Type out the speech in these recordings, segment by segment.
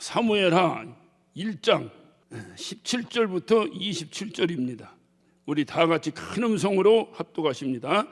사무엘하 1장 17절부터 27절입니다. 우리 다 같이 큰 음성으로 합독하십니다.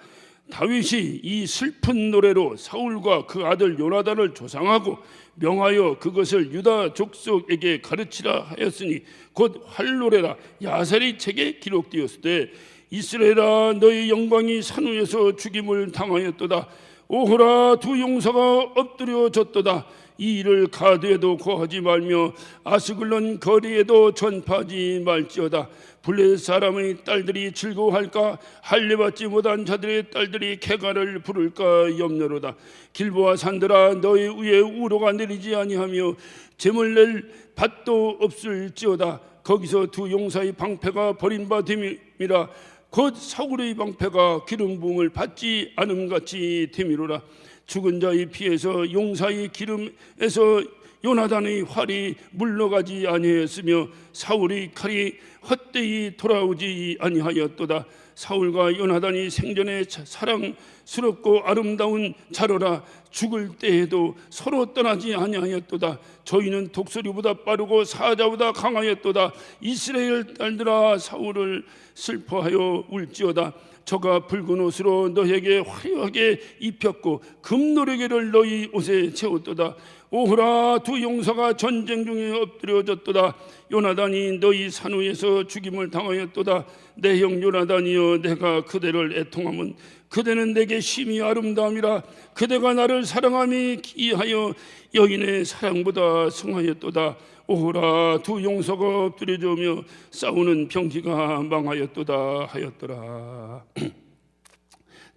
다윗이 이 슬픈 노래로 사울과 그 아들 요나단을 조상하고 명하여 그것을 유다 족속에게 가르치라 하였으니 곧 활노래라. 야살이 책에 기록되었으되 이스라엘아 너희 영광이 산 위에서 죽임을 당하였도다. 오호라 두 용사가 엎드려졌도다. 이 일을 가드에도 고하지 말며 아스글론 거리에도 전파하지 말지어다. 블레셋 사람의 딸들이 즐거워할까? 할례받지 못한 자들의 딸들이 쾌가를 부를까 염려로다. 길보아 산들아 너희 위에 우로가 내리지 아니하며 재물 낼 밭도 없을지어다. 거기서 두 용사의 방패가 버림받음이라. 곧 사울의 방패가 기름 부음을 받지 않음같이 됨이로라. 죽은 자의 피에서 용사의 기름에서 요나단의 활이 물러가지 아니하였으며 사울의 칼이 헛되이 돌아오지 아니하였도다. 사울과 요나단이 생전에 사랑스럽고 아름다운 자로라. 죽을 때에도 서로 떠나지 아니하였도다. 저희는 독수리보다 빠르고 사자보다 강하였도다. 이스라엘 딸들아 사울을 슬퍼하여 울지어다. 저가 붉은 옷으로 너에게 화려하게 입혔고 금노래개를 너희 옷에 채웠도다. 오호라 두 용사가 전쟁 중에 엎드려졌도다. 요나단이 너희 산 위에서 죽임을 당하였도다. 내 형 요나단이여 내가 그대를 애통함은 그대는 내게 심히 아름다움이라. 그대가 나를 사랑함이 기하여 여인의 사랑보다 성하였도다. 오호라 두 용사가 엎드려져며 싸우는 병기가 망하였도다 하였더라.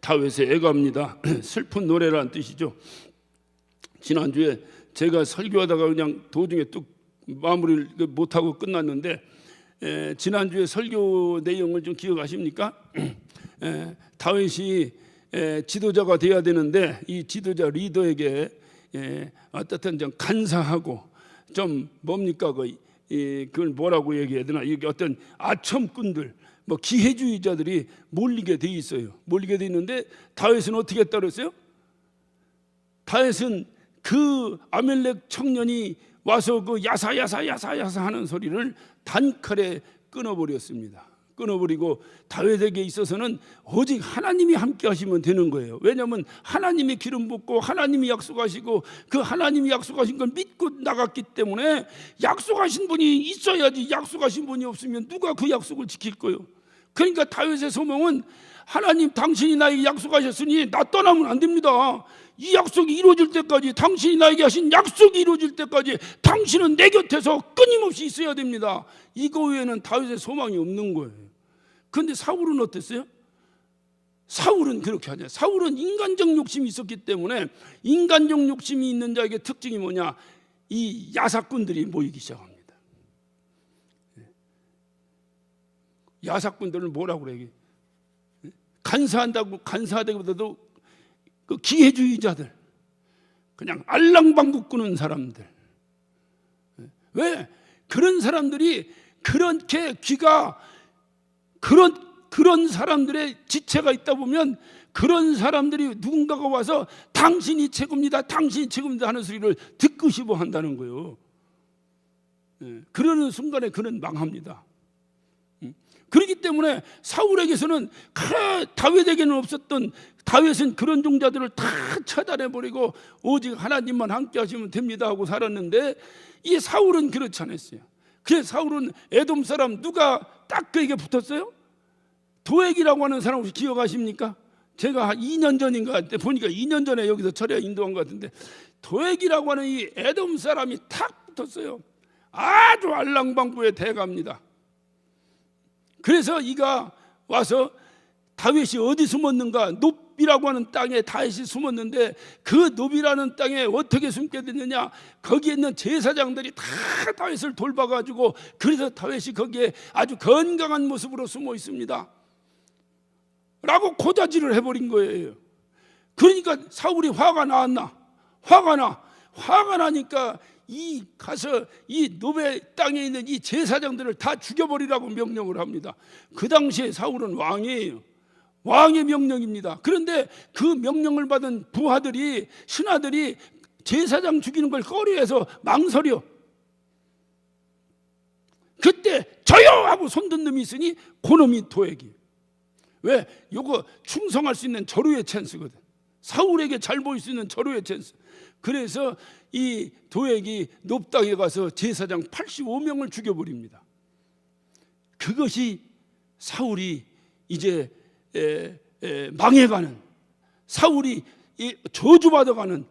다윗의 애가입니다. 슬픈 노래라는 뜻이죠. 지난주에 제가 설교하다가 그냥 도중에 뚝 마무리를 못하고 끝났는데 지난주에 설교 내용을 좀 기억하십니까? 다윗이 지도자가 돼야 되는데 이 지도자 리더에게 어떻든 좀 간사하고 좀 뭡니까 그걸 뭐라고 얘기해야 되나, 이게 어떤 아첨꾼들 뭐 기회주의자들이 몰리게 돼 있어요. 몰리게 돼 있는데 다윗은 어떻게 했다 그랬어요? 다윗은 그 아멜렉 청년이 와서 그 야사야사 하는 소리를 단칼에 끊어버렸습니다. 끊어버리고 다윗에게 있어서는 오직 하나님이 함께 하시면 되는 거예요. 왜냐하면 하나님이 기름 붓고 하나님이 약속하시고 그 하나님이 약속하신 걸 믿고 나갔기 때문에 약속하신 분이 있어야지. 약속하신 분이 없으면 누가 그 약속을 지킬 거예요? 그러니까 다윗의 소명은 하나님 당신이 나에게 약속하셨으니 나 떠나면 안 됩니다. 이 약속이 이루어질 때까지, 당신이 나에게 하신 약속이 이루어질 때까지 당신은 내 곁에서 끊임없이 있어야 됩니다. 이거 외에는 다윗의 소망이 없는 거예요. 그런데 사울은 어땠어요? 사울은 그렇게 하냐. 사울은 인간적 욕심이 있었기 때문에 인간적 욕심이 있는 자에게 특징이 뭐냐, 이 야사꾼들이 모이기 시작합니다. 야사꾼들은 뭐라고 그래요? 간사하다기보다도 그 기회주의자들, 그냥 알랑방구 끄는 사람들. 왜? 그런 사람들이 그렇게 귀가 그런 사람들의 지체가 있다 보면 그런 사람들이 누군가가 와서 당신이 최고입니다, 당신이 최고입니다 하는 소리를 듣고 싶어 한다는 거예요. 그러는 순간에 그는 망합니다. 그렇기 때문에 사울에게서는 다윗에게는 없었던, 다윗은 그런 종자들을 다 차단해버리고 오직 하나님만 함께 하시면 됩니다 하고 살았는데 이 사울은 그렇지 않았어요. 그래서 사울은 에돔 사람 누가 딱 그에게 붙었어요? 도액이라고 하는 사람 혹시 기억하십니까? 제가 한 2년 전인가 보니까 2년 전에 여기서 철야 인도한 것 같은데 도액이라고 하는 이 에돔 사람이 탁 붙었어요. 아주 알랑방구의 대가입니다. 그래서 이가 와서 다윗이 어디 숨었는가, 놉이라고 하는 땅에 다윗이 숨었는데 그 놉이라는 땅에 어떻게 숨게 됐느냐, 거기에 있는 제사장들이 다 다윗을 돌봐가지고 그래서 다윗이 거기에 아주 건강한 모습으로 숨어 있습니다 라고 고자질을 해버린 거예요. 그러니까 사울이 화가 나왔나? 화가 나니까 가서 이 노베 땅에 있는 이 제사장들을 다 죽여버리라고 명령을 합니다. 그 당시에 사울은 왕이에요. 왕의 명령입니다. 그런데 그 명령을 받은 부하들이, 신하들이 제사장 죽이는 걸 꺼려해서 망설여. 그때 저요 하고 손든 놈이 있으니 그놈이 도액이에요. 왜? 요거 충성할 수 있는 절호의 찬스거든. 사울에게 잘 보일 수 있는 절호의 찬스. 그래서 이 도액이 놉 땅에 가서 제사장 85명을 죽여버립니다. 그것이 사울이 이제 망해가는, 사울이 저주받아가는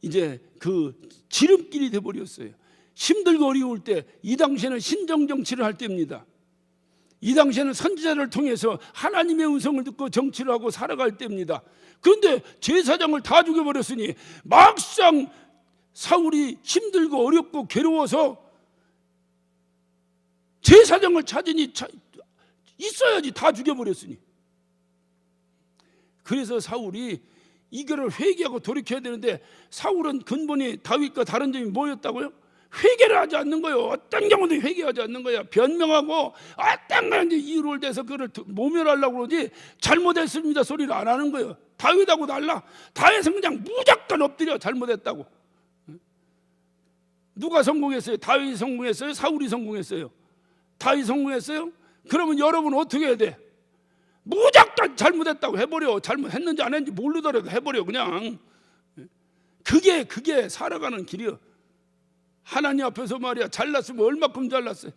이제 그 지름길이 돼버렸어요. 힘들고 어려울 때, 이 당시에는 신정정치를 할 때입니다. 이 당시에는 선지자를 통해서 하나님의 음성을 듣고 정치를 하고 살아갈 때입니다. 그런데 제사장을 다 죽여버렸으니 막상 사울이 힘들고 어렵고 괴로워서 제사장을 찾으니 있어야지, 다 죽여버렸으니. 그래서 사울이 이거를 회개하고 돌이켜야 되는데, 사울은 근본이 다윗과 다른 점이 뭐였다고요? 회개를 하지 않는 거예요. 어떤 경우도 회개하지 않는 거야. 변명하고 어떤 건지 이유를 대서 그걸 모멸하려고 그러지, 잘못했습니다 소리를 안 하는 거예요. 다윗하고 달라. 다윗은 그냥 무조건 엎드려, 잘못했다고. 누가 성공했어요? 다윗이 성공했어요? 사울이 성공했어요? 다윗이 성공했어요? 그러면 여러분 어떻게 해야 돼? 무조건 잘못했다고 해버려. 잘못했는지 안 했는지 모르더라도 해버려, 그냥. 그게 살아가는 길이요. 하나님 앞에서 말이야, 잘났으면 얼마큼 잘났어요.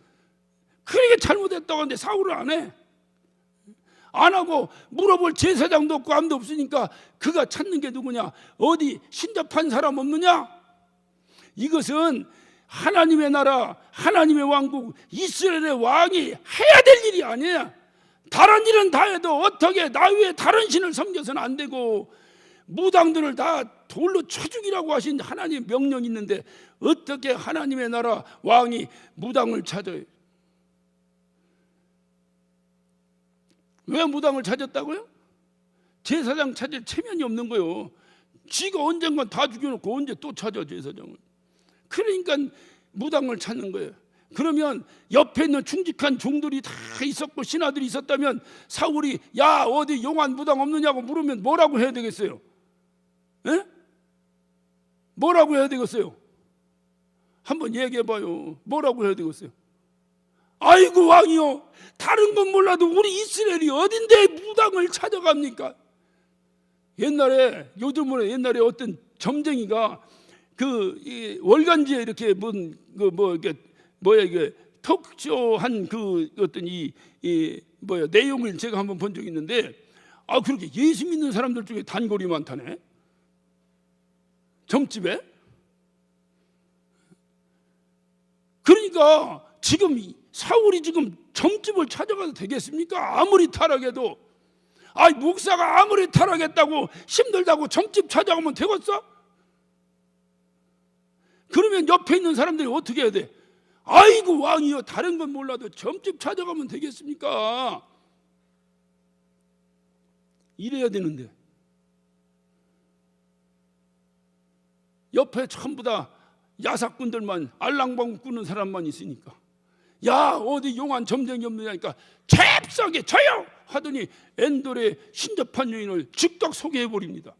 그러니까 잘못했다고 하는데 사울은 안 해. 안 하고 물어볼 제사장도 없고 아무도 없으니까 그가 찾는 게 누구냐? 어디 신접한 사람 없느냐? 이것은 하나님의 나라, 하나님의 왕국, 이스라엘의 왕이 해야 될 일이 아니야. 다른 일은 다 해도 어떻게 나 외에 다른 신을 섬겨서는 안 되고, 무당들을 다 돌로 쳐 죽이라고 하신 하나님의 명령이 있는데 어떻게 하나님의 나라 왕이 무당을 찾아요? 왜 무당을 찾았다고요? 제사장 찾을 체면이 없는 거예요. 지가 언젠간 다 죽여놓고 언제 또 찾아 제사장을. 그러니까 무당을 찾는 거예요. 그러면 옆에 있는 충직한 종들이 다 있었고 신하들이 있었다면 사울이 야 어디 용한 무당 없느냐고 물으면 뭐라고 해야 되겠어요? 에? 뭐라고 해야 되겠어요? 한번 얘기해봐요. 뭐라고 해야 되겠어요? 아이고 왕이요, 다른 건 몰라도 우리 이스라엘이 어딘데 무당을 찾아갑니까? 옛날에 어떤 점쟁이가 그 월간지에 이렇게 이게 톡쇼 한 그 어떤 내용을 제가 한번 본 적이 있는데, 그렇게 예수 믿는 사람들 중에 단골이 많다네, 점집에. 그러니까 지금 사울이 지금 점집을 찾아가도 되겠습니까? 아무리 타락해도. 목사가 아무리 타락했다고 힘들다고 점집 찾아가면 되겠어? 그러면 옆에 있는 사람들이 어떻게 해야 돼? 아이고 왕이요, 다른 건 몰라도 점집 찾아가면 되겠습니까? 이래야 되는데 옆에 전부 다 야사꾼들만, 알랑방 꾸는 사람만 있으니까, 야 어디 용한 점쟁이 없느냐니까 잽싸게 저요 하더니 엔돌의 신접한 여인을 즉각 소개해버립니다.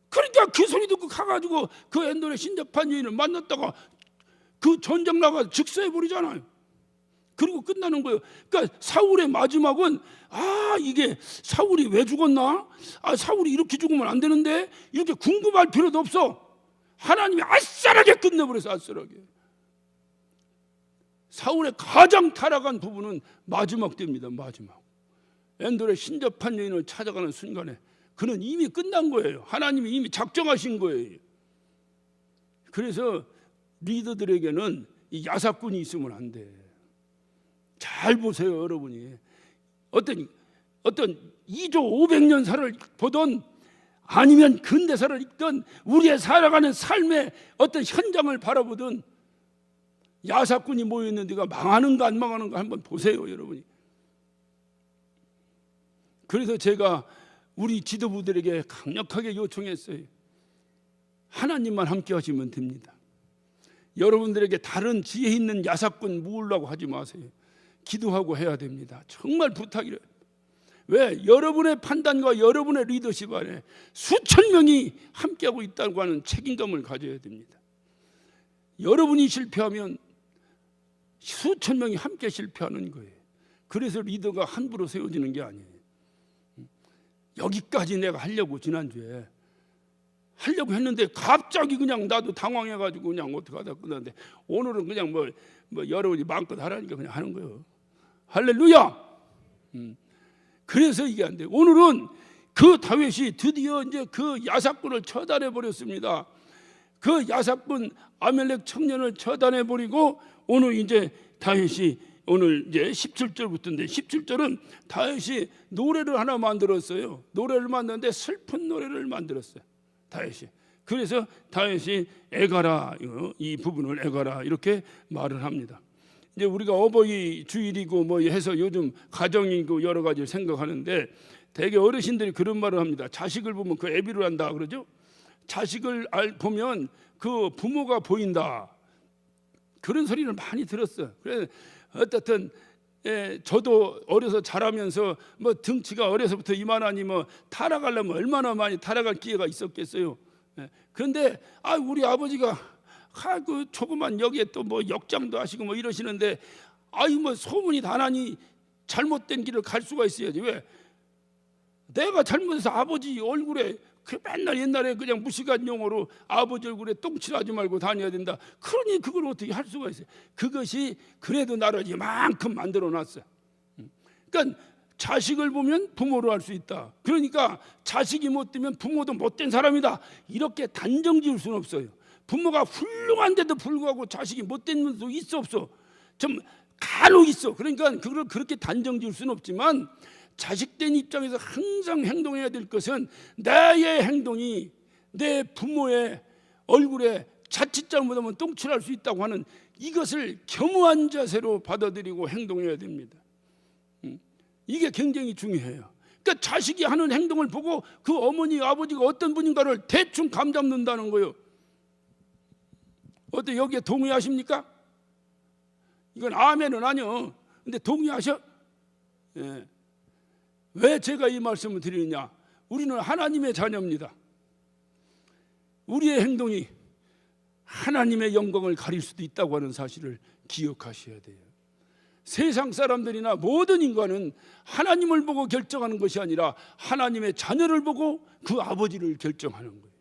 그러니까 그 소리 듣고 가가지고 그 엔돌의 신접한 여인을 만났다가 그 전장 나가 즉사해버리잖아요. 그리고 끝나는 거예요. 그러니까 사울의 마지막은 이게 사울이 왜 죽었나? 사울이 이렇게 죽으면 안 되는데, 이렇게 궁금할 필요도 없어. 하나님이 아싸라게 끝내버려서, 아싸라게. 사울의 가장 타락한 부분은 마지막 때입니다. 마지막. 엔돌의 신접한 여인을 찾아가는 순간에 그는 이미 끝난 거예요. 하나님이 이미 작정하신 거예요. 그래서 리더들에게는 이 야사꾼이 있으면 안 돼. 잘 보세요, 여러분이. 어떤 2조 500년사를 보던 아니면 근대사를 읽던 우리의 살아가는 삶의 어떤 현장을 바라보던 야사꾼이 모여있는 데가 망하는가 안 망하는가 한번 보세요, 여러분이. 그래서 제가 우리 지도부들에게 강력하게 요청했어요. 하나님만 함께 하시면 됩니다. 여러분들에게 다른 지혜 있는 야사꾼 모으려고 하지 마세요. 기도하고 해야 됩니다. 정말 부탁이래요. 왜? 여러분의 판단과 여러분의 리더십 안에 수천 명이 함께하고 있다고 하는 책임감을 가져야 됩니다. 여러분이 실패하면 수천 명이 함께 실패하는 거예요. 그래서 리더가 함부로 세워지는 게 아니에요. 여기까지 내가 하려고 지난주에 하려고 했는데 갑자기 그냥 나도 당황해가지고 그냥 어떻게 하다 끝났는데 오늘은 그냥 뭐 여러분이 마음껏 하라니까 그냥 하는 거예요. 할렐루야. 그래서 이게 안 돼요. 오늘은 그 다윗이 드디어 이제 그 야사꾼을 처단해 버렸습니다. 그 야사꾼 아멜렉 청년을 처단해 버리고 오늘 이제 다윗이 오늘 이제 17절부터인데 17절은 다윗이 노래를 하나 만들었어요. 노래를 만드는데 슬픈 노래를 만들었어요. 다윗이. 그래서 다윗이 애가라, 이 부분을 애가라 이렇게 말을 합니다. 이제 우리가 어버이 주일이고 뭐 해서 요즘 가정이고 여러 가지를 생각하는데 대개 어르신들이 그런 말을 합니다. 자식을 보면 그 애비를 한다 그러죠. 자식을 보면 그 부모가 보인다. 그런 소리를 많이 들었어요. 그래서 어떻든 저도 어려서 자라면서 뭐 등치가 어려서부터 이만하니 뭐 타락하려면 얼마나 많이 타락할 기회가 있었겠어요. 그런데 우리 아버지가 그 조그만 여기에 또 뭐 역장도 하시고 뭐 이러시는데 뭐 소문이 다 나니 잘못된 길을 갈 수가 있어야지. 왜 내가 잘못해서 아버지 얼굴에 그 맨날 옛날에 그냥 무식한 용어로 아버지 얼굴에 똥칠하지 말고 다녀야 된다. 그러니 그걸 어떻게 할 수가 있어요. 그것이 그래도 나를 이만큼 만들어 놨어요. 그러니까 자식을 보면 부모로 할 수 있다. 그러니까 자식이 못되면 부모도 못된 사람이다. 이렇게 단정 지을 수는 없어요. 부모가 훌륭한데도 불구하고 자식이 못된 분도 있어 없어. 좀 간혹 있어. 그러니까 그걸 그렇게 단정 지을 수는 없지만 자식된 입장에서 항상 행동해야 될 것은 나의 행동이 내 부모의 얼굴에 자칫 잘못하면 똥칠할 수 있다고 하는 이것을 겸허한 자세로 받아들이고 행동해야 됩니다. 이게 굉장히 중요해요. 그러니까 자식이 하는 행동을 보고 그 어머니 아버지가 어떤 분인가를 대충 감 잡는다는 거예요. 어때 여기에 동의하십니까? 이건 아멘은 아니요. 근데 동의하셔? 예. 왜 제가 이 말씀을 드리느냐? 우리는 하나님의 자녀입니다. 우리의 행동이 하나님의 영광을 가릴 수도 있다고 하는 사실을 기억하셔야 돼요. 세상 사람들이나 모든 인간은 하나님을 보고 결정하는 것이 아니라 하나님의 자녀를 보고 그 아버지를 결정하는 거예요.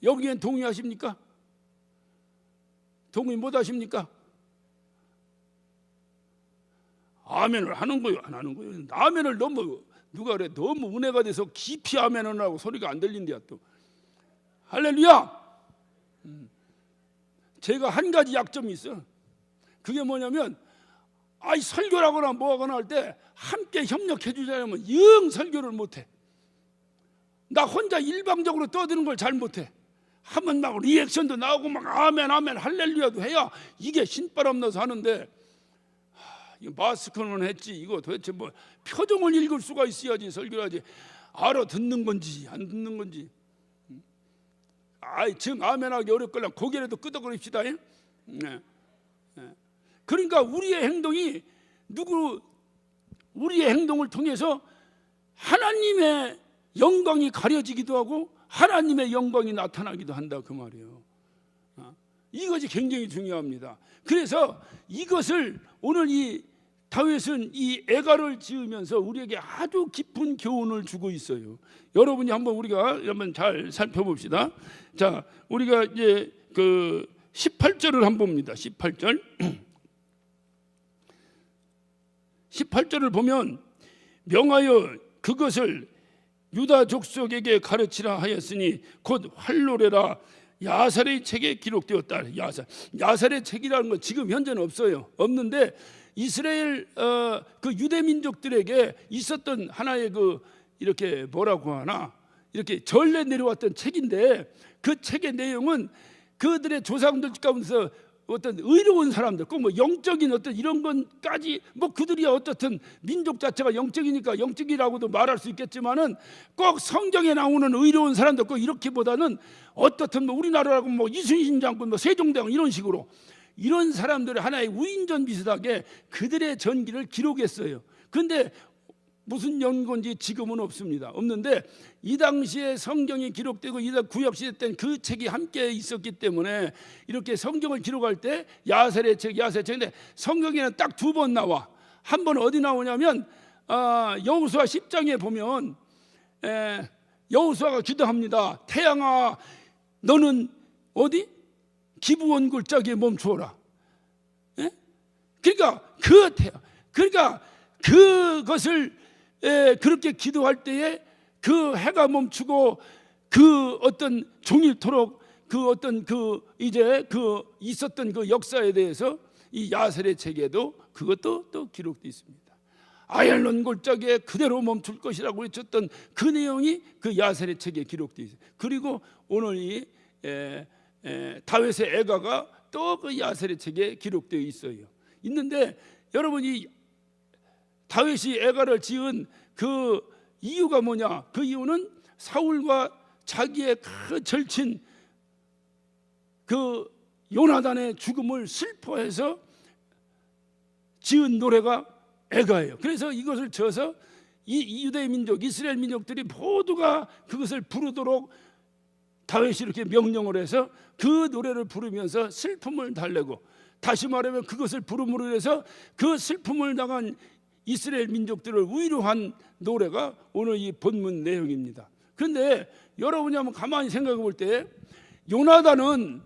여기엔 동의하십니까? 동의 못 하십니까? 아멘을 하는 거예요, 안 하는 거예요? 아멘을 너무 누가 그래 너무 은혜가 돼서 깊이 아멘을 하고 소리가 안 들린대야 또. 할렐루야. 제가 한 가지 약점이 있어요. 그게 뭐냐면 설교라거나 뭐하거나 할 때 함께 협력해 주자면 영 설교를 못해. 나 혼자 일방적으로 떠드는 걸 잘 못해. 한번 막 리액션도 나오고 막 아멘 아멘 할렐루야도 해야 이게 신바람 나서 하는데 이거 마스크는 했지 이거 도대체 뭐 표정을 읽을 수가 있어야지 설교를 하지. 알아듣는 건지 안 듣는 건지. 지금 아멘하기 어렵걸랑 고개라도 끄덕거립시다. 네. 그러니까 우리의 행동이 우리의 행동을 통해서 하나님의 영광이 가려지기도 하고 하나님의 영광이 나타나기도 한다 그 말이에요. 이것이 굉장히 중요합니다. 그래서 이것을 오늘 이 다윗은 이 애가를 지으면서 우리에게 아주 깊은 교훈을 주고 있어요. 여러분이 우리가 잘 살펴봅시다. 자, 우리가 이제 그 18절을 한번 봅니다. 18절. 18절을 보면 명하여 그것을 유다 족속에게 가르치라 하였으니 곧 활로레라 야살의 책에 기록되었다. 야살의 책이라는 건 지금 현재는 없는데 이스라엘 그 유대 민족들에게 있었던 하나의 그 이렇게 뭐라고 하나 이렇게 전래 내려왔던 책인데 그 책의 내용은 그들의 조상들 가운데서 어떤 의로운 사람들, 꼭 뭐 영적인 어떤 이런 것까지 뭐 그들이 어떻든 민족 자체가 영적이니까 영적이라고도 말할 수 있겠지만은 꼭 성경에 나오는 의로운 사람들 꼭 이렇게보다는 어떻든 뭐 우리나라라고 뭐 이순신 장군, 뭐 세종대왕 이런 식으로 이런 사람들의 하나의 우인전 비슷하게 그들의 전기를 기록했어요. 그런데 무슨 연고인지 지금은 없습니다. 없는데 이 당시에 성경이 기록되고 이 구약시대 때는 그 책이 함께 있었기 때문에 이렇게 성경을 기록할 때 야세의 책인데 성경에는 딱 두 번 나와. 한 번 어디 나오냐면 여호수아 10장에 보면 여호수아가 기도합니다. 태양아 너는 어디? 기브온 골짜기에 멈추어라. 예? 그러니까 그것을 그렇게 기도할 때에 그 해가 멈추고 그 어떤 종일토록 그 어떤 있었던 그 역사에 대해서 이 야셀의 책에도 그것도 또 기록되어 있습니다. 아얄론 골짜기에 그대로 멈출 것이라고 외쳤던 그 내용이 그 야셀의 책에 기록되어 있어요. 그리고 오늘 이 다윗의 애가가 또 그 야셀의 책에 기록되어 있는데 여러분이 다윗이 애가를 지은 그 이유가 뭐냐? 그 이유는 사울과 자기의 그 절친 그 요나단의 죽음을 슬퍼해서 지은 노래가 애가예요. 그래서 이것을 지어서 이 유대 민족, 이스라엘 민족들이 모두가 그것을 부르도록 다윗이 이렇게 명령을 해서 그 노래를 부르면서 슬픔을 달래고, 다시 말하면 그것을 부름으로 해서 그 슬픔을 당한 이스라엘 민족들을 위로한 노래가 오늘 이 본문 내용입니다. 그런데 여러분이 한번 가만히 생각해 볼 때 요나단은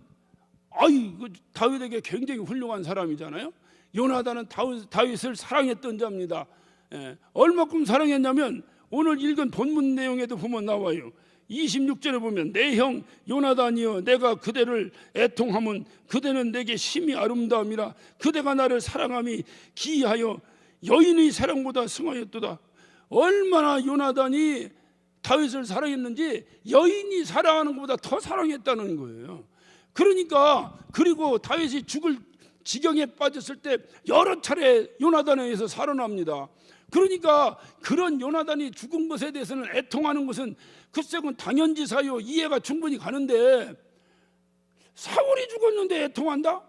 다윗에게 굉장히 훌륭한 사람이잖아요. 요나단은 다윗을 사랑했던 자입니다. 얼마큼 사랑했냐면 오늘 읽은 본문 내용에도 보면 나와요. 26절에 보면 내 형 요나단이여 내가 그대를 애통하면 그대는 내게 심히 아름다움이라 그대가 나를 사랑함이 기이하여 여인의 사랑보다 승하였도다. 얼마나 요나단이 다윗을 사랑했는지 여인이 사랑하는 것보다 더 사랑했다는 거예요. 그러니까 그리고 다윗이 죽을 지경에 빠졌을 때 여러 차례 요나단에 의해서 살아납니다. 그러니까 그런 요나단이 죽은 것에 대해서는 애통하는 것은 글쎄건 당연지사요, 이해가 충분히 가는데 사울이 죽었는데 애통한다?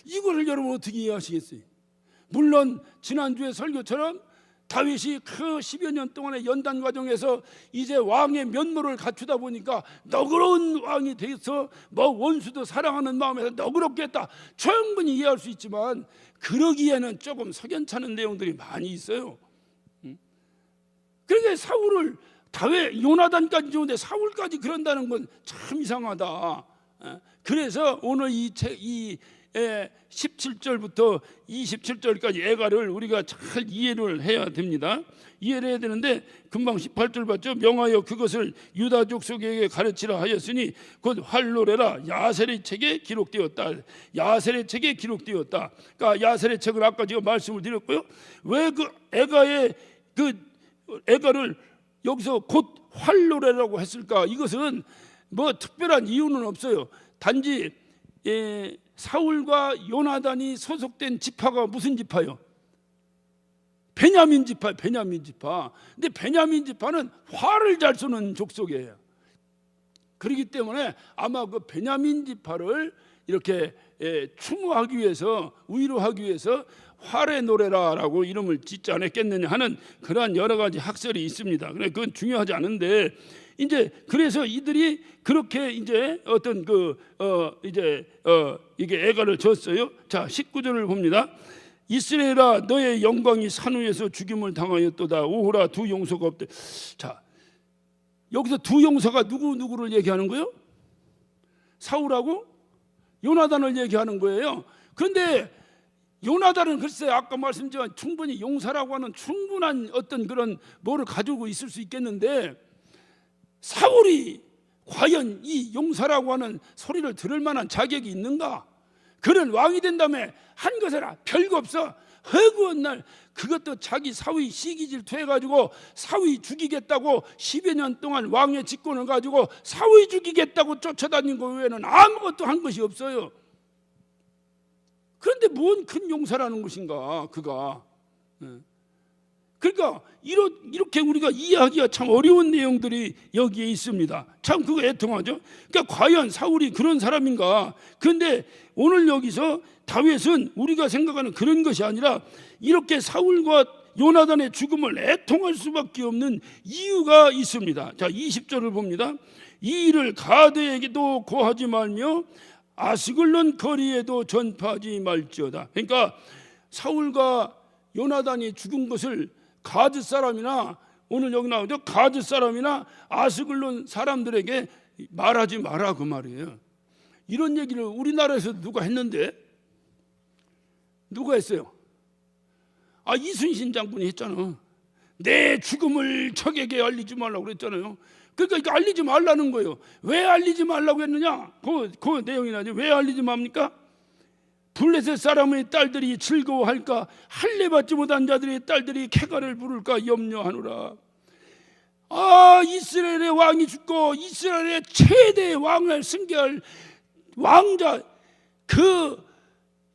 이거를 여러분 어떻게 이해하시겠어요? 물론 지난주에 설교처럼 다윗이 그 10여 년 동안의 연단 과정에서 이제 왕의 면모를 갖추다 보니까 너그러운 왕이 돼서 원수도 사랑하는 마음에서 너그럽게 했다, 충분히 이해할 수 있지만 그러기에는 조금 석연찮은 내용들이 많이 있어요. 그러니까 사울을 요나단까지 좋은데 사울까지 그런다는 건 참 이상하다. 그래서 오늘 이 17절부터 27절까지 애가를 우리가 잘 이해를 해야 됩니다. 이해를 해야 되는데 금방 18절 봤죠? 명하여 그것을 유다 족속에게 가르치라 하였으니 곧 활노래라 야셀의 책에 기록되었다. 야셀의 책에 기록되었다. 그러니까 야셀의 책을 아까 제가 말씀을 드렸고요. 왜 그 애가를 여기서 곧 활노래라고 했을까? 이것은 뭐 특별한 이유는 없어요. 단지 사울과 요나단이 소속된 지파가 무슨 지파요? 베냐민 지파. 근데 베냐민 지파는 활을 잘 쏘는 족속이에요. 그렇기 때문에 아마 그 베냐민 지파를 이렇게 추모하기 위해서, 위로하기 위해서 활의 노래라라고 이름을 짓지 않았겠느냐 하는 그러한 여러 가지 학설이 있습니다. 그건 중요하지 않은데, 이제 그래서 이들이 그렇게 이제 어떤 이게 애가를 졌어요. 자, 19절을 봅니다. 이스라엘아 너의 영광이 산 위에서 죽임을 당하였도다. 오호라 두 용서가 없대. 자, 여기서 두 용서가 누구를 얘기하는 거예요? 사울하고 요나단을 얘기하는 거예요. 그런데 요나단은 글쎄 아까 말씀드린 충분히 용사라고 하는 충분한 어떤 그런 뭐를 가지고 있을 수 있겠는데, 사울이 과연 이 용사라고 하는 소리를 들을 만한 자격이 있는가? 그는 왕이 된 다음에 한 것이라 별거 없어. 허구한 날 그것도 자기 사위 시기 질투해가지고 사위 죽이겠다고 10여 년 동안 왕의 직권을 가지고 사위 죽이겠다고 쫓아다닌 것 외에는 아무것도 한 것이 없어요. 그런데 뭔 큰 용사라는 것인가 그가. 그러니까 이렇게 우리가 이해하기가 참 어려운 내용들이 여기에 있습니다. 참 그거 애통하죠. 그러니까 과연 사울이 그런 사람인가? 그런데 오늘 여기서 다윗은 우리가 생각하는 그런 것이 아니라 이렇게 사울과 요나단의 죽음을 애통할 수밖에 없는 이유가 있습니다. 자, 20절을 봅니다. 이 일을 가드에게도 고하지 말며 아스글론 거리에도 전파하지 말지어다. 그러니까 사울과 요나단이 죽은 것을 가드 사람이나, 오늘 여기 나오죠, 가드 사람이나 아스글론 사람들에게 말하지 마라, 그 말이에요. 이런 얘기를 우리나라에서 누가 했는데? 누가 했어요? 이순신 장군이 했잖아. 내 죽음을 적에게 알리지 말라고 그랬잖아요. 그러니까 이거 알리지 말라는 거예요. 왜 알리지 말라고 했느냐? 그 내용이 나죠. 왜 알리지 맙니까? 블레셋 사람의 딸들이 즐거워할까? 할례 받지 못한 자들의 딸들이 쾌가를 부를까 염려하노라. 이스라엘의 왕이 죽고 이스라엘의 최대 왕을 승계할 왕자 그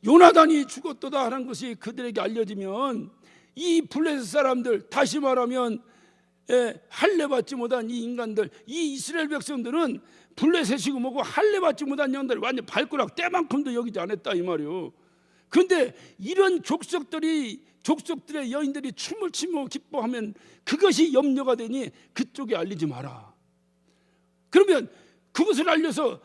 요나단이 죽었도다 하는 것이 그들에게 알려지면, 이 블레셋 사람들, 다시 말하면 할례 받지 못한 이 인간들, 이 이스라엘 백성들은 블레셋이고 뭐고 할례 받지 못한 영들이 완전 발가락 때만큼도 여기지 않았다, 이 말이요. 그런데 이런 족속들의 여인들이 춤을 추며 기뻐하면 그것이 염려가 되니 그쪽에 알리지 마라. 그러면 그것을 알려서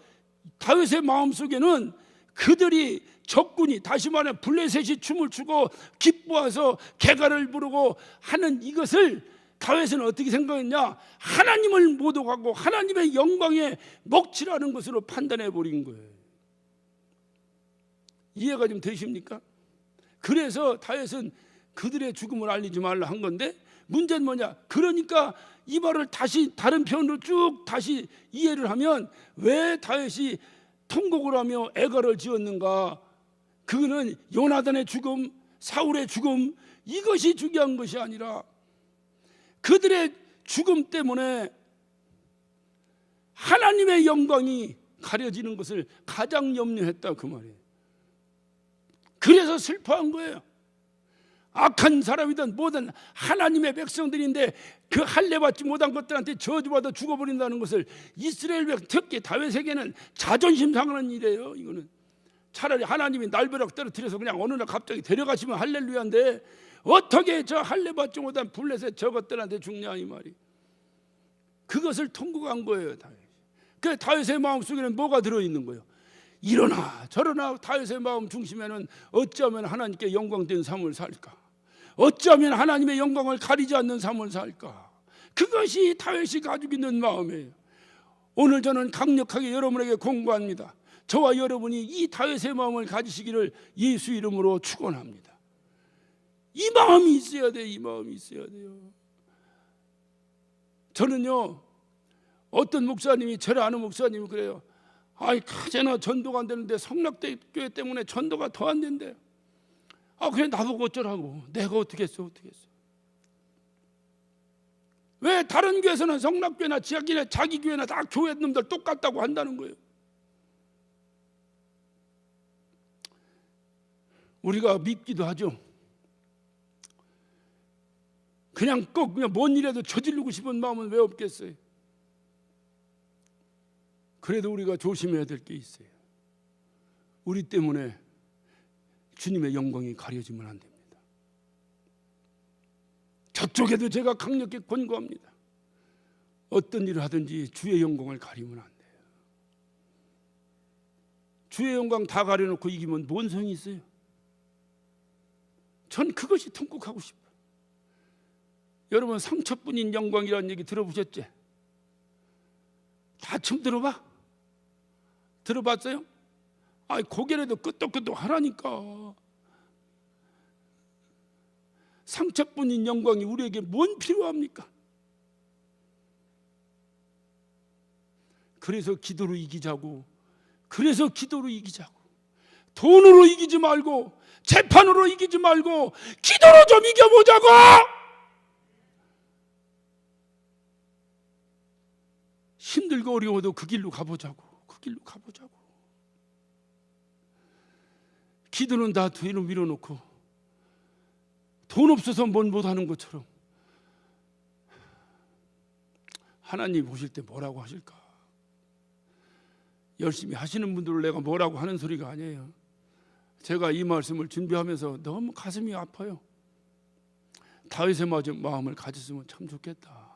다윗의 마음속에는 그들이 적군이, 다시 말해 블레셋이 춤을 추고 기뻐해서 개가를 부르고 하는 이것을 다윗은 어떻게 생각했냐? 하나님을 모독하고 하나님의 영광에 먹칠하는 것으로 판단해 버린 거예요. 이해가 좀 되십니까? 그래서 다윗은 그들의 죽음을 알리지 말라 한 건데, 문제는 뭐냐? 그러니까 이 말을 다시 다른 표현으로 쭉 다시 이해를 하면, 왜 다윗이 통곡을 하며 애가를 지었는가? 그거는 요나단의 죽음, 사울의 죽음, 이것이 중요한 것이 아니라 그들의 죽음 때문에 하나님의 영광이 가려지는 것을 가장 염려했다, 그 말이에요. 그래서 슬퍼한 거예요. 악한 사람이든 뭐든 하나님의 백성들인데 그 할례 받지 못한 것들한테 저주받아 죽어버린다는 것을 이스라엘 백성, 특히 다윗에게는 자존심 상하는 일이에요. 이거는 차라리 하나님이 날벼락 떨어뜨려서 그냥 어느 날 갑자기 데려가시면 할렐루야인데, 어떻게 저 할례 받지 못한 블레셋 저것들한테 죽냐, 이 말이. 그것을 통곡한 거예요, 다윗. 그 다윗의 마음속에는 뭐가 들어있는 거예요? 이러나 저러나 다윗의 마음 중심에는 어쩌면 하나님께 영광된 삶을 살까? 어쩌면 하나님의 영광을 가리지 않는 삶을 살까? 그것이 다윗이 가지고 있는 마음이에요. 오늘 저는 강력하게 여러분에게 공고합니다. 저와 여러분이 이 다윗의 마음을 가지시기를 예수 이름으로 축원합니다. 이 마음이 있어야 돼요. 이 마음이 있어야 돼요. 저는요, 어떤 목사님이, 저를 아는 목사님이 그래요. 가제나 전도가 안 되는데 성락교회 때문에 전도가 더 안 된대. 그래 나보고 어쩌라고. 내가 어떻게 했어. 왜 다른 교회에서는 성락교회나 지하교회나 자기 교회나 다 교회 놈들 똑같다고 한다는 거예요. 우리가 밉기도 하죠. 그냥 뭔 일에도 저지르고 싶은 마음은 왜 없겠어요? 그래도 우리가 조심해야 될 게 있어요. 우리 때문에 주님의 영광이 가려지면 안 됩니다. 저쪽에도 제가 강력히 권고합니다. 어떤 일을 하든지 주의 영광을 가리면 안 돼요. 주의 영광 다 가려놓고 이기면 뭔 성이 있어요? 전 그것이 통곡하고 싶어요. 여러분, 상처뿐인 영광이라는 얘기 들어보셨지? 다 처음 들어봤어요? 고개라도 끄덕끄덕 하라니까. 상처뿐인 영광이 우리에게 뭔 필요합니까? 그래서 기도로 이기자고. 돈으로 이기지 말고, 재판으로 이기지 말고 기도로 좀 이겨보자고. 힘들고 어려워도 그 길로 가보자고. 기도는 다 뒤로 밀어놓고 돈 없어서 뭔 못하는 것처럼 하나님 보실 때 뭐라고 하실까? 열심히 하시는 분들을 내가 뭐라고 하는 소리가 아니에요. 제가 이 말씀을 준비하면서 너무 가슴이 아파요. 다윗의 마음을 가졌으면 참 좋겠다.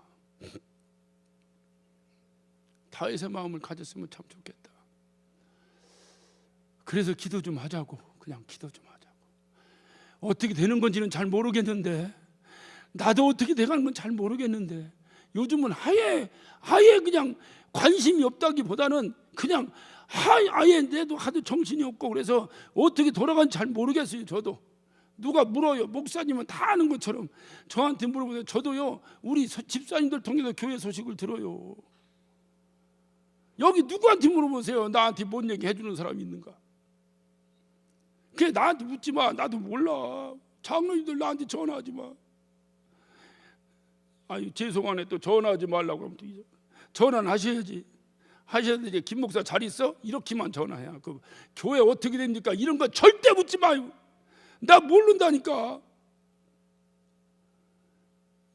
다윗의 마음을 가졌으면 참 좋겠다. 그래서 기도 좀 하자고. 그냥 기도 좀 하자고. 어떻게 되는 건지는 잘 모르겠는데, 나도 어떻게 돼가는 건 잘 모르겠는데, 요즘은 아예 그냥 관심이 없다기보다는 그냥 아예 내도 하도 정신이 없고, 그래서 어떻게 돌아가는지 잘 모르겠어요. 저도 누가 물어요. 목사님은 다 아는 것처럼 저한테 물어보세요. 저도요, 우리 집사님들 통해서 교회 소식을 들어요. 여기 누구한테 물어보세요. 나한테 뭔 얘기 해주는 사람이 있는가? 그래, 나한테 묻지 마. 나도 몰라. 장로님들 나한테 전화하지 마. 아유, 죄송하네. 또 전화하지 말라고 하면 또 전화는 하셔야지. 하셔야지. 김 목사 잘 있어? 이렇게만 전화해야. 그 교회 어떻게 됩니까? 이런 거 절대 묻지 마요. 나 모른다니까.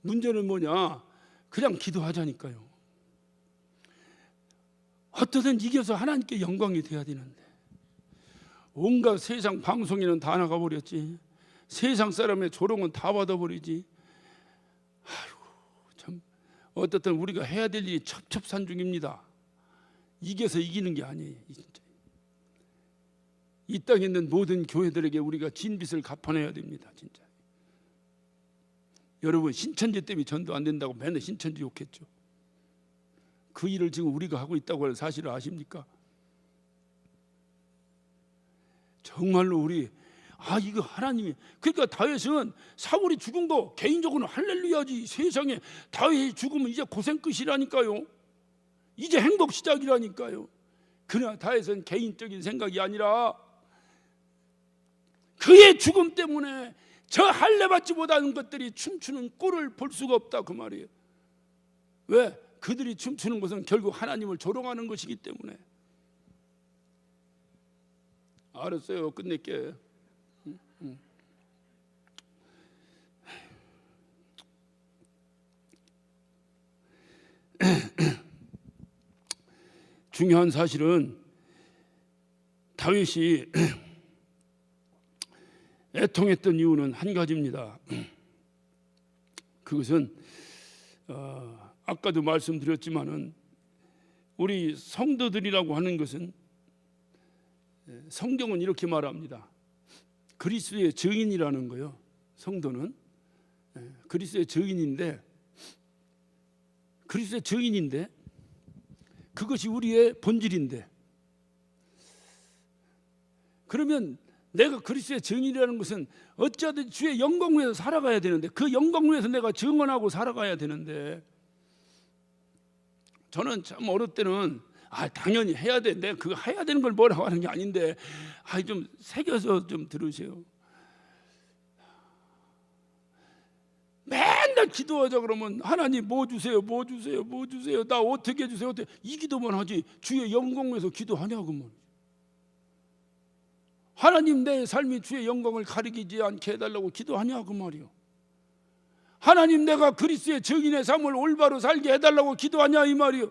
문제는 뭐냐? 그냥 기도하자니까요. 어떻든 이겨서 하나님께 영광이 돼야 되는데, 온갖 세상 방송에는 다 나가버렸지. 세상 사람의 조롱은 다 받아버리지. 아이고, 참 어떻든 우리가 해야 될 일이 첩첩산중입니다. 이겨서 이기는 게 아니에요. 진짜. 이 땅에 있는 모든 교회들에게 우리가 진빚을 갚아내야 됩니다. 진짜. 여러분, 신천지 때문에 전도 안 된다고 맨날 신천지 욕했죠. 그 일을 지금 우리가 하고 있다고 하는 사실을 아십니까? 정말로 우리 이거 하나님이, 그러니까 다윗은 사울이 죽은 거 개인적으로 할렐루야지. 세상에 다윗이 죽으면 이제 고생 끝이라니까요. 이제 행복 시작이라니까요. 그러나 다윗은 개인적인 생각이 아니라 그의 죽음 때문에 저 할례받지 못하는 것들이 춤추는 꼴을 볼 수가 없다, 그 말이에요. 왜? 그들이 춤추는 것은 결국 하나님을 조롱하는 것이기 때문에. 알았어요. 끝낼게. 중요한 사실은 다윗이 애통했던 이유는 한 가지입니다. 그것은 아까도 말씀드렸지만은 우리 성도들이라고 하는 것은, 성경은 이렇게 말합니다. 그리스도의 증인이라는 거요. 성도는 그리스도의 증인인데, 그것이 우리의 본질인데, 그러면 내가 그리스도의 증인이라는 것은 어찌하든 주의 영광 위에서 살아가야 되는데, 그 영광 위에서 내가 증언하고 살아가야 되는데, 저는 참 어릴 때는 당연히 해야 돼. 내가 그거 해야 되는 걸 뭐라고 하는 게 아닌데, 좀 새겨서 좀 들으세요. 맨날 기도하자 그러면 하나님 뭐 주세요, 뭐 주세요, 뭐 주세요, 나 어떻게 해주세요, 어떻게, 이 기도만 하지 주의 영광 위에서 기도하냐고. 뭐 하나님 내 삶이 주의 영광을 가리키지 않게 해달라고 기도하냐 그 말이요. 하나님 내가 그리스도의 증인의 삶을 올바로 살게 해달라고 기도하냐 이 말이요.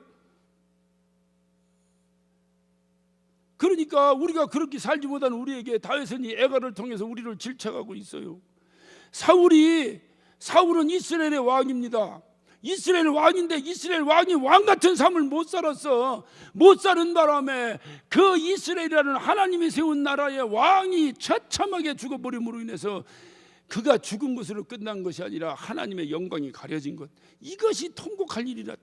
그러니까 우리가 그렇게 살지 못한 우리에게 다윗은 이 애가를 통해서 우리를 질책하고 있어요. 사울은 이스라엘의 왕입니다. 이스라엘 왕인데 이스라엘 왕이 왕 같은 삶을 못 살았어. 못 사는 바람에 그 이스라엘이라는 하나님이 세운 나라의 왕이 처참하게 죽어버림으로 인해서 그가 죽은 것으로 끝난 것이 아니라 하나님의 영광이 가려진 것, 이것이 통곡할 일이라.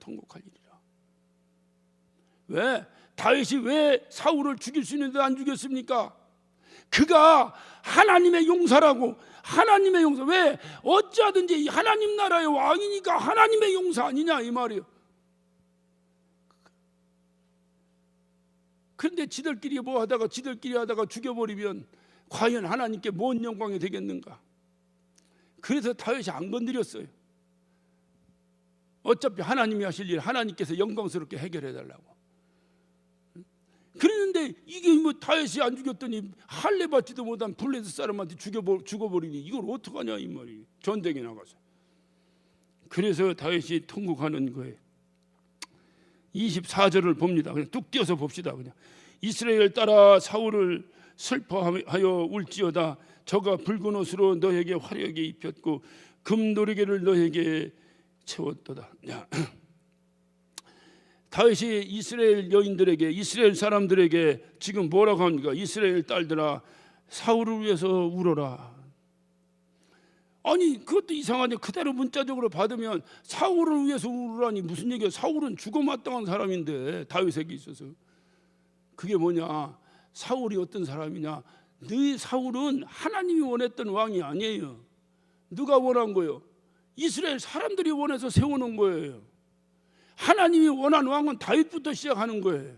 왜? 다윗이 왜 사울을 죽일 수 있는데 안 죽였습니까? 그가 하나님의 용사라고. 하나님의 용사. 왜? 어찌하든지 하나님 나라의 왕이니까 하나님의 용사 아니냐 이 말이에요. 그런데 지들끼리 하다가 죽여버리면 과연 하나님께 뭔 영광이 되겠는가? 그래서 다윗이 안 건드렸어요. 어차피 하나님이 하실 일 하나님께서 영광스럽게 해결해 달라고. 그랬는데 이게 뭐 다윗이 안 죽였더니 할례 받지도 못한 블레셋 사람한테 죽어버리니 이걸 어떡하냐 이 말이에요. 전쟁에 나가서. 그래서 다윗이 통곡하는 거예요. 24절을 봅니다. 그냥 뚝 띄어서 봅시다. 그냥 이스라엘 따라 사울을 슬퍼하여 울지어다. 저가 붉은 옷으로 너에게 화려하게 입혔고 금노리개를 너에게 채웠도다. 다윗이 이스라엘 여인들에게, 이스라엘 사람들에게 지금 뭐라고 합니까? 이스라엘 딸들아, 사울을 위해서 울어라. 아니, 그것도 이상하네. 그대로 문자적으로 받으면 사울을 위해서 울으라니 무슨 얘기야? 사울은 죽어마땅한 사람인데, 다윗에게 있어서. 그게 뭐냐? 사울이 어떤 사람이냐? 너희 사울은 하나님이 원했던 왕이 아니에요. 누가 원한 거예요? 이스라엘 사람들이 원해서 세워놓은 거예요. 하나님이 원한 왕은 다윗부터 시작하는 거예요.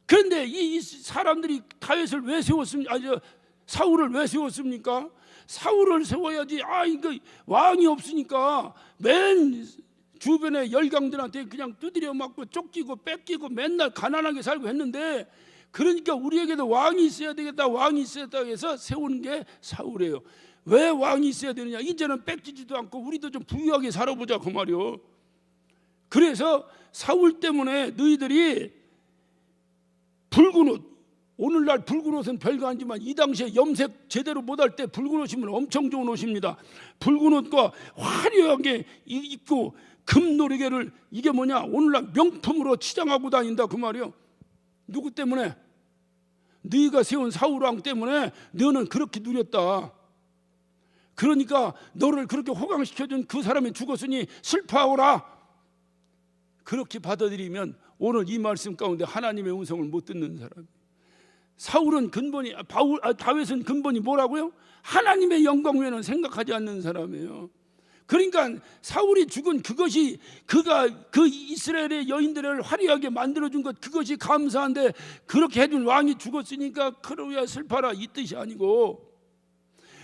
그런데 이 사람들이 다윗을 왜 세웠습니까? 사울을 왜 세웠습니까? 사울을 세워야지. 이거 왕이 없으니까 맨 주변의 열강들한테 그냥 두드려 맞고 쫓기고 뺏기고 맨날 가난하게 살고 했는데, 그러니까 우리에게도 왕이 있어야 되겠다, 왕이 있어야 되겠다 해서 세우는 게 사울이에요. 왜 왕이 있어야 되느냐? 이제는 뺏기지도 않고 우리도 좀 부유하게 살아보자, 그 말이요. 그래서 사울 때문에 너희들이 붉은 옷, 오늘날 붉은 옷은 별거 아니지만 이 당시에 염색 제대로 못할 때 붉은 옷이면 엄청 좋은 옷입니다. 붉은 옷과 화려하게 입고 금노리개를, 이게 뭐냐? 오늘날 명품으로 치장하고 다닌다, 그 말이요. 누구 때문에? 네가 세운 사울왕 때문에 너는 그렇게 누렸다. 그러니까 너를 그렇게 호강시켜준 그 사람이 죽었으니 슬퍼하오라. 그렇게 받아들이면 오늘 이 말씀 가운데 하나님의 음성을 못 듣는 사람. 사울은 근본이, 다윗은 근본이 뭐라고요? 하나님의 영광 외에는 생각하지 않는 사람이에요. 그러니까 사울이 죽은 그것이, 그가 그 이스라엘의 여인들을 화려하게 만들어준 것, 그것이 감사한데, 그렇게 해준 왕이 죽었으니까 그러야 슬퍼라, 이 뜻이 아니고,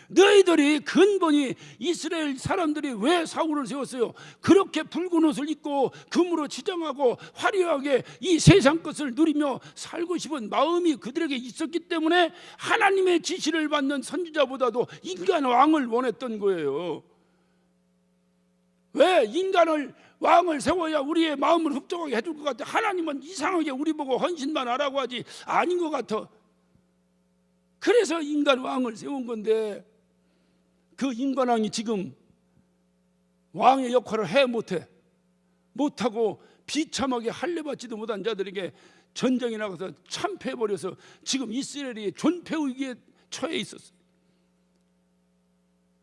너희들이 근본이 이스라엘 사람들이 왜 사울을 세웠어요? 그렇게 붉은 옷을 입고 금으로 치장하고 화려하게 이 세상 것을 누리며 살고 싶은 마음이 그들에게 있었기 때문에 하나님의 지시를 받는 선지자보다도 인간 왕을 원했던 거예요. 왜? 인간을 왕을 세워야 우리의 마음을 흡족하게 해줄 것 같아. 하나님은 이상하게 우리 보고 헌신만 하라고 하지 아닌 것 같아. 그래서 인간 왕을 세운 건데, 그 인간왕이 지금 왕의 역할을 해 못하고 비참하게 할례받지도 못한 자들에게 전쟁에 나가서 참패해버려서 지금 이스라엘이 존폐 위기에 처해 있었어요.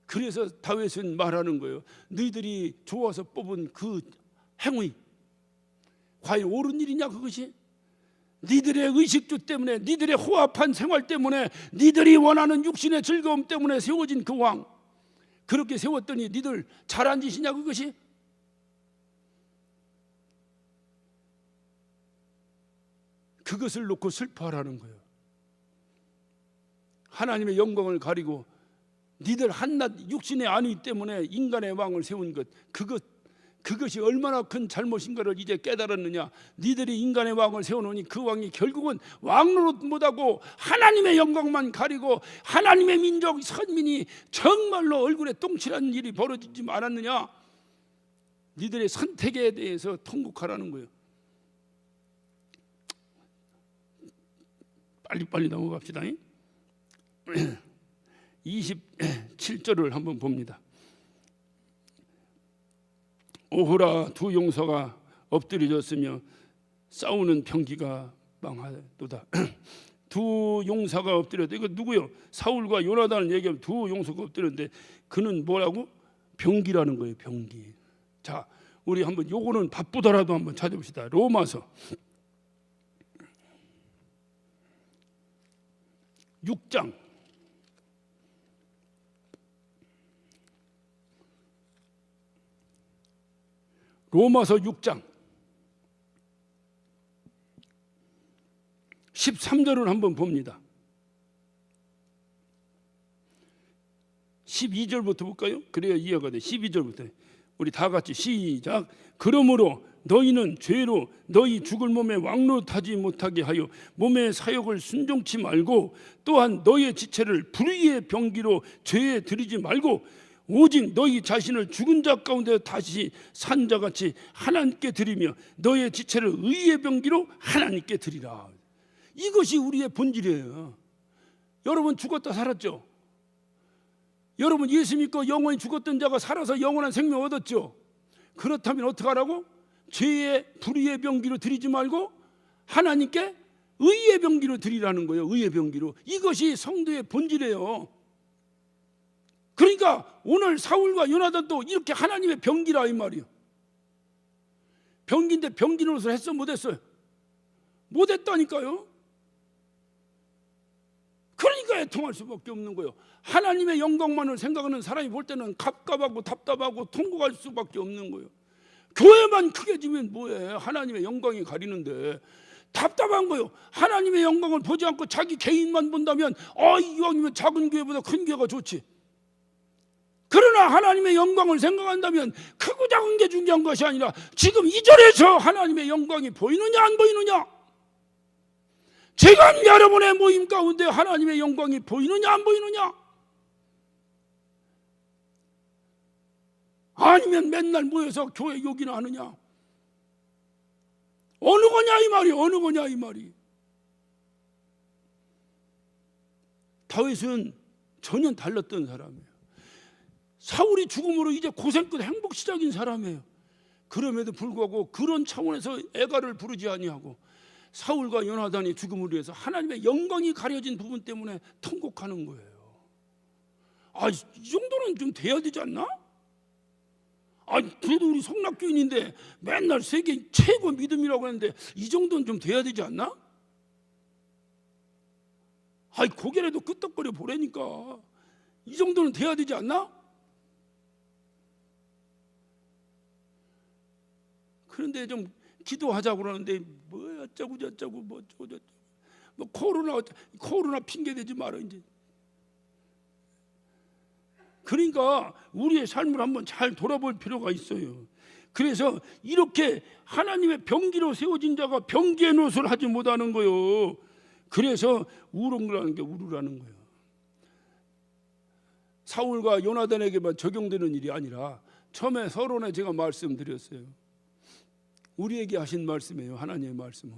그래서 다윗은 말하는 거예요. 너희들이 좋아서 뽑은 그 행위, 과연 옳은 일이냐 그것이? 니들의 의식주 때문에, 니들의 호합한 생활 때문에, 니들이 원하는 육신의 즐거움 때문에 세워진 그 왕, 그렇게 세웠더니 니들 잘한 짓이냐 그것이? 그것을 놓고 슬퍼하라는 거예요. 하나님의 영광을 가리고 니들 한낱 육신의 안위 때문에 인간의 왕을 세운 것, 그것이 얼마나 큰 잘못인가를 이제 깨달았느냐. 니들이 인간의 왕을 세워놓으니 그 왕이 결국은 왕노릇 못하고 하나님의 영광만 가리고 하나님의 민족 선민이 정말로 얼굴에 똥칠한 일이 벌어지지 않았느냐. 니들의 선택에 대해서 통곡하라는 거예요. 빨리빨리 넘어갑시다. 27절을 한번 봅니다. 오호라, 두 용사가 엎드려졌으며 싸우는 병기가 망하도다. 두 용사가 엎드렸다. 이거 누구요? 사울과 요나단을 얘기하면 두 용사가 엎드렸는데, 그는 뭐라고? 병기라는 거예요. 병기. 자, 우리 한번 요거는 바쁘더라도 한번 찾아봅시다. 로마서 6장 로마서 6장 13절을 한번 봅니다. 12절부터 볼까요? 그래야 이해가 돼. 12절부터 우리 다 같이 시작. 그러므로 너희는 죄로 너희 죽을 몸에 왕노릇하지 못하게 하여 몸의 사욕을 순종치 말고, 또한 너희의 지체를 불의의 병기로 죄에 들이지 말고, 오직 너희 자신을 죽은 자 가운데 다시 산 자같이 하나님께 드리며 너희의 지체를 의의 병기로 하나님께 드리라. 이것이 우리의 본질이에요. 여러분 죽었다 살았죠? 여러분 예수 믿고 영원히 죽었던 자가 살아서 영원한 생명 얻었죠. 그렇다면 어떡하라고? 죄의 불의의 병기로 드리지 말고 하나님께 의의 병기로 드리라는 거예요. 의의 병기로. 이것이 성도의 본질이에요. 그러니까 오늘 사울과 요나단도 이렇게 하나님의 병기라 이 말이에요. 병기인데 병기 노릇을 했어 못했어요? 못했다니까요. 그러니까 애통할 수밖에 없는 거예요. 하나님의 영광만을 생각하는 사람이 볼 때는 갑갑하고 답답하고 통곡할 수밖에 없는 거예요. 교회만 크게 지면 뭐해? 하나님의 영광이 가리는데 답답한 거예요. 하나님의 영광을 보지 않고 자기 개인만 본다면 이왕이면 작은 교회보다 큰 교회가 좋지. 그러나 하나님의 영광을 생각한다면 크고 작은 게 중요한 것이 아니라 지금 이 절에서 하나님의 영광이 보이느냐 안 보이느냐, 제가 여러분의 모임 가운데 하나님의 영광이 보이느냐 안 보이느냐, 아니면 맨날 모여서 교회 욕이나 하느냐, 어느 거냐 이 말이, 어느 거냐 이 말이. 다윗은 전혀 달랐던 사람이에요. 사울이 죽음으로 이제 고생 끝 행복 시작인 사람이에요. 그럼에도 불구하고 그런 차원에서 애가를 부르지 아니하고 사울과 요나단이 죽음을 위해서 하나님의 영광이 가려진 부분 때문에 통곡하는 거예요. 이 정도는 좀 돼야 되지 않나? 그래도 우리 성락교인인데 맨날 세계 최고 믿음이라고 했는데 이 정도는 좀 돼야 되지 않나? 고개라도 끄떡거려 보라니까. 이 정도는 돼야 되지 않나? 그런데 좀 기도하자고 그러는데 뭐 어쩌고 저쩌고 뭐 어쩌고 저쩌고 뭐 코로나 핑계 대지 마라 이제. 그러니까 우리의 삶을 한번 잘 돌아볼 필요가 있어요. 그래서 이렇게 하나님의 병기로 세워진 자가 병기의 노릇을 하지 못하는 거예요. 그래서 우롱이라는 게 우르라는 거예요. 사울과 요나단에게만 적용되는 일이 아니라 처음에 서론에 제가 말씀드렸어요. 우리에게 하신 말씀이에요. 하나님의 말씀은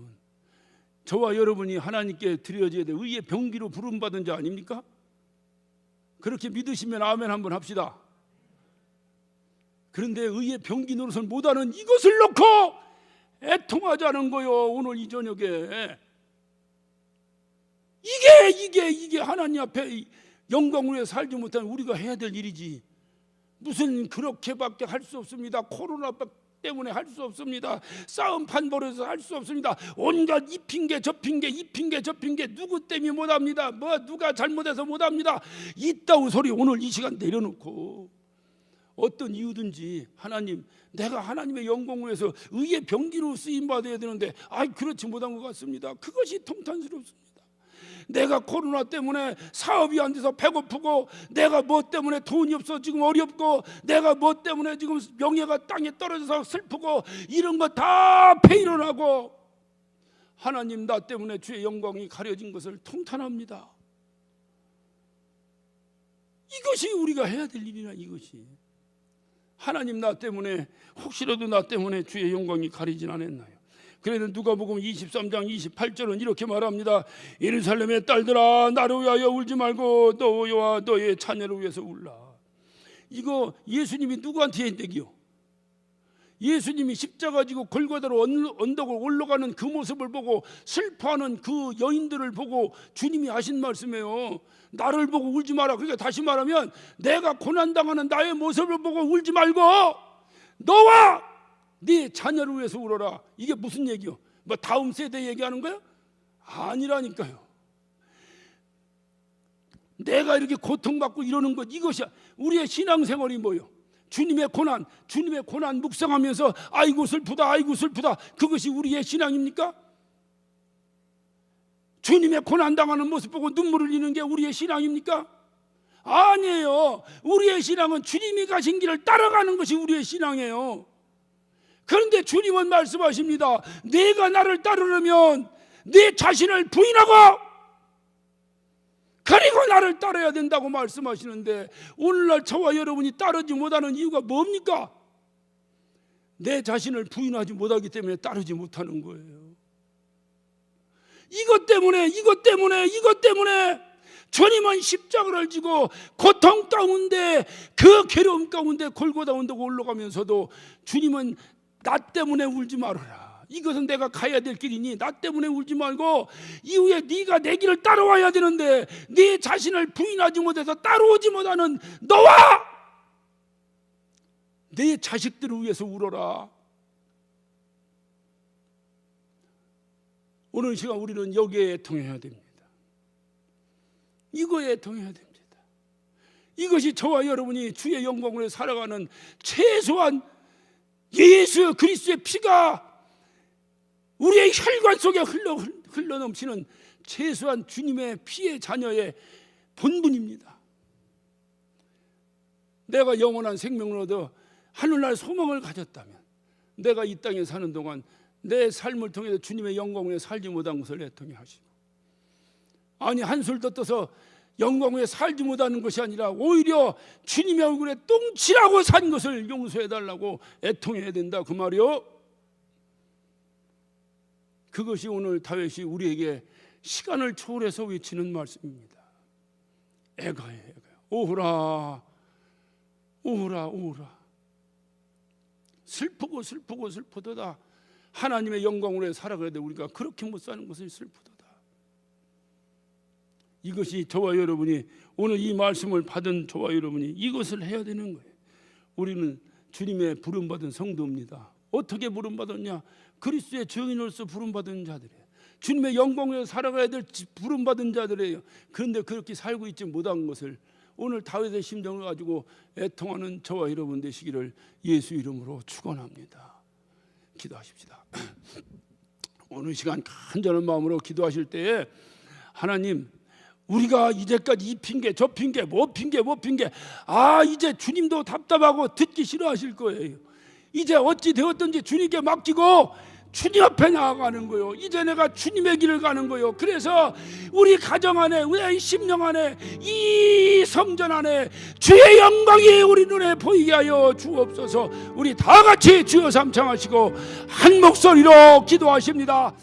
저와 여러분이 하나님께 드려져야 될 의의 병기로 부름받은 자 아닙니까? 그렇게 믿으시면 아멘 한번 합시다. 그런데 의의 병기 노릇을 못하는 이것을 놓고 애통하자는 거요. 오늘 이 저녁에 이게 하나님 앞에 영광을 위해 살지 못하는 우리가 해야 될 일이지. 무슨 그렇게밖에 할 수 없습니다. 코로나 때문에 할 수 없습니다. 싸움판 벌여서 할 수 없습니다. 온갖 이 핑계 저 핑계 이 핑계 저 핑계 누구 때문에 못합니다. 누가 잘못해서 못합니다. 이따위 소리 오늘 이 시간 내려놓고 어떤 이유든지 하나님, 내가 하나님의 영광을 위해서 의의 병기로 쓰임받아야 되는데 그렇지 못한 것 같습니다. 그것이 통탄스럽습니다. 내가 코로나 때문에 사업이 안 돼서 배고프고, 내가 뭐 때문에 돈이 없어 지금 어렵고, 내가 뭐 때문에 지금 명예가 땅에 떨어져서 슬프고, 이런 거 다 패일어나고 하나님 나 때문에 주의 영광이 가려진 것을 통탄합니다. 이것이 우리가 해야 될 일이나 이것이. 하나님 나 때문에, 혹시라도 나 때문에 주의 영광이 가리진 않았나요? 그래서 누가복음 23장 28절은 이렇게 말합니다. 예루살렘의 딸들아, 나를 위하여 울지 말고 너와 너의 자녀를 위해서 울라. 이거 예수님이 누구한테 한 얘기요? 예수님이 십자가 지고 골고다로 언덕을 올라가는 그 모습을 보고 슬퍼하는 그 여인들을 보고 주님이 하신 말씀이에요. 나를 보고 울지 마라. 그러니까 다시 말하면 내가 고난당하는 나의 모습을 보고 울지 말고 너와 네 자녀를 위해서 울어라. 이게 무슨 얘기요? 뭐 다음 세대 얘기하는 거야? 아니라니까요. 내가 이렇게 고통받고 이러는 것, 이것이 우리의 신앙생활이 뭐예요? 주님의 고난 묵상하면서 아이고 슬프다 아이고 슬프다, 그것이 우리의 신앙입니까? 주님의 고난 당하는 모습 보고 눈물을 흘리는 게 우리의 신앙입니까? 아니에요. 우리의 신앙은 주님이 가신 길을 따라가는 것이 우리의 신앙이에요. 그런데 주님은 말씀하십니다. 내가 나를 따르려면 내 자신을 부인하고 그리고 나를 따라야 된다고 말씀하시는데, 오늘날 저와 여러분이 따르지 못하는 이유가 뭡니까? 내 자신을 부인하지 못하기 때문에 따르지 못하는 거예요. 이것 때문에 주님은 십자가를 지고 고통 가운데, 그 괴로움 가운데 골고다 언덕 올라가면서도 주님은 나 때문에 울지 말아라, 이것은 내가 가야 될 길이니 나 때문에 울지 말고 이후에 네가 내 길을 따라와야 되는데 네 자신을 부인하지 못해서 따라오지 못하는 너와 내 자식들을 위해서 울어라. 오늘 시간 우리는 여기에 애통해야 됩니다. 이거에 애통해야 됩니다. 이것이 저와 여러분이 주의 영광으로 살아가는 최소한 예수 그리스도의 피가 우리의 혈관 속에 흘러넘치는 최소한 주님의 피의 자녀의 본분입니다. 내가 영원한 생명을 얻어 하늘날 소망을 가졌다면 내가 이 땅에 사는 동안 내 삶을 통해서 주님의 영광에 살지 못한 것을 애통해 하시고, 아니 한술 더 떠서 영광에 살지 못하는 것이 아니라 오히려 주님의 얼굴에 똥칠하고 산 것을 용서해달라고 애통해야 된다, 그 말이요. 그것이 오늘 다윗이 우리에게 시간을 초월해서 외치는 말씀입니다. 애가야 오호라 오호라 오호라. 슬프고 슬프고 슬프도다. 하나님의 영광으로 살아가야 돼. 우리가 그렇게 못 사는 것은 슬프도다. 이것이 저와 여러분이 오늘 이 말씀을 받은 저와 여러분이 이것을 해야 되는 거예요. 우리는 주님의 부름받은 성도입니다. 어떻게 부름받았냐? 그리스도의 증인으로서 부름받은 자들이에요. 주님의 영광으로 살아가야 될 부름받은 자들이에요. 그런데 그렇게 살고 있지 못한 것을 오늘 다윗의 심정을 가지고 애통하는 저와 여러분 되시기를 예수 이름으로 축원합니다. 기도하십시다. 오늘 시간 간절한 마음으로 기도하실 때에 하나님, 우리가 이제까지 이 핑계 저 핑계 뭐 핑계 이제 주님도 답답하고 듣기 싫어하실 거예요. 이제 어찌 되었든지 주님께 맡기고 주님 앞에 나아가는 거요. 이제 내가 주님의 길을 가는 거요. 그래서 우리 가정 안에, 우리 심령 안에, 이 성전 안에 주의 영광이 우리 눈에 보이게 하여 주옵소서. 우리 다 같이 주여 삼창하시고 한 목소리로 기도하십니다.